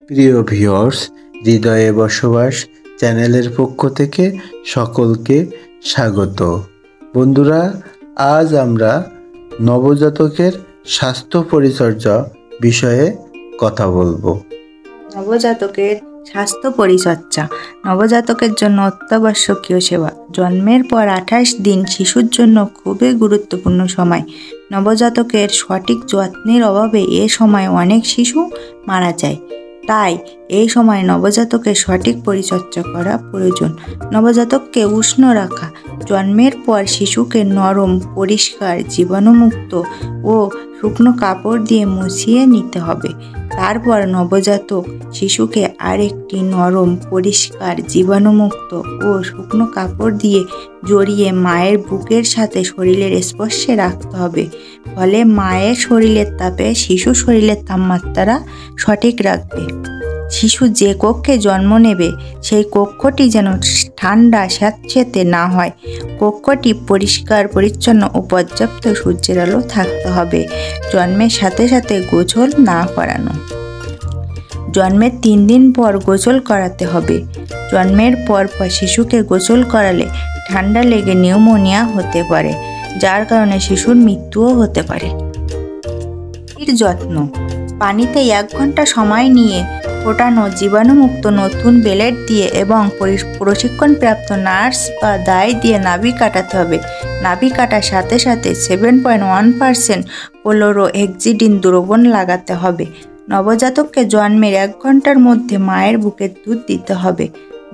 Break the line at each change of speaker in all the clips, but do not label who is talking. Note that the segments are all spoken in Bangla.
প্রিয় ভিউয়ার্স, হৃদয়ে বসবাস চ্যানেলের পক্ষ থেকে সকলকে স্বাগত। বন্ধুরা, আজ আমরা নবজাতকের স্বাস্থ্য পরিচর্যা বিষয়ে কথা বলবো।
নবজাতকের স্বাস্থ্য পরিচর্যা নবজাতকের জন্য অত্যাবশ্যকীয় সেবা। জন্মের পর 28 দিন শিশুর জন্য খুবই গুরুত্বপূর্ণ সময়। নবজাতকের সঠিক যত্নের অভাবে এ সময় অনেক শিশু মারা যায়। তাই এই সময় নবজাতকের সঠিক পরিচর্যা করা প্রয়োজন। নবজাতককে উষ্ণ রাখা। জন্মের পর শিশুকে নরম, পরিষ্কার, জীবাণুমুক্ত ও শুকনো কাপড় দিয়ে মুছিয়ে নিতে হবে। তারপর নবজাতক শিশুকে আরেকটি নরম, পরিষ্কার, জীবাণুমুক্ত ও শুকনো কাপড় দিয়ে জড়িয়ে মায়ের বুকের সাথে শরীরের স্পর্শে রাখতে হবে। ফলে মায়ের শরীরের তাপে শিশু শরীরের তাপমাত্রা সঠিক রাখবে। শিশু যে কক্ষে জন্ম নেবে সেই কক্ষটি যেন ঠান্ডা স্যাঁতসেঁতে না হয়। কক্ষটি পরিষ্কার পরিচ্ছন্ন ও পর্যাপ্ত সূর্যের আলো থাকতে হবে। জন্মের সাথে সাথে গোসল না করানো। জন্মের 3 দিন পর গোসল করাতে হবে। জন্মের পর শিশুকে গোসল করালে ঠান্ডা লেগে নিউমোনিয়া হতে পারে, যার কারণে শিশুর মৃত্যুও হতে পারে। যত্ন: পানিতে 1 ঘন্টা সময় নিয়ে ফোটানো জীবাণুমুক্ত নতুন ব্লেড দিয়ে এবং প্রশিক্ষণপ্রাপ্ত নার্স বা দাই দিয়ে নাভি কাটাতে হবে। নাভি কাটার সাথে সাথে 7.1% ক্লোরোহেক্সিডিন দ্রবণ লাগাতে হবে। নবজাতককে জন্মের 1 ঘন্টার মধ্যে মায়ের বুকের দুধ দিতে হবে।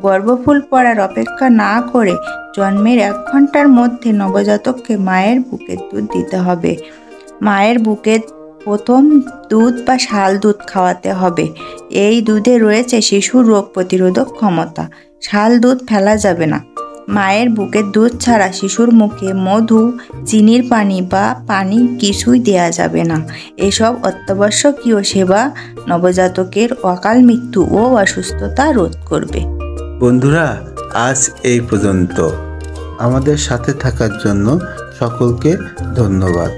গর্ভফুল পড়ার অপেক্ষা না করে জন্মের 1 ঘন্টার মধ্যে নবজাতককে মায়ের বুকের দুধ দিতে হবে। মায়ের বুকের প্রথম দুধ বা শাল দুধ খাওয়াতে হবে। এই দুধে রয়েছে শিশুর রোগ প্রতিরোধক ক্ষমতা। শাল দুধ ফেলা যাবে না। মায়ের বুকের দুধ ছাড়া শিশুর মুখে মধু, চিনির পানি বা পানি কিছুই দেওয়া যাবে না। এসব অত্যাবশ্যকীয় সেবা নবজাতকের অকাল মৃত্যু ও অসুস্থতা রোধ করবে।
বন্ধুরা, আজ এই পর্যন্ত। আমাদের সাথে থাকার জন্য সকলকে ধন্যবাদ।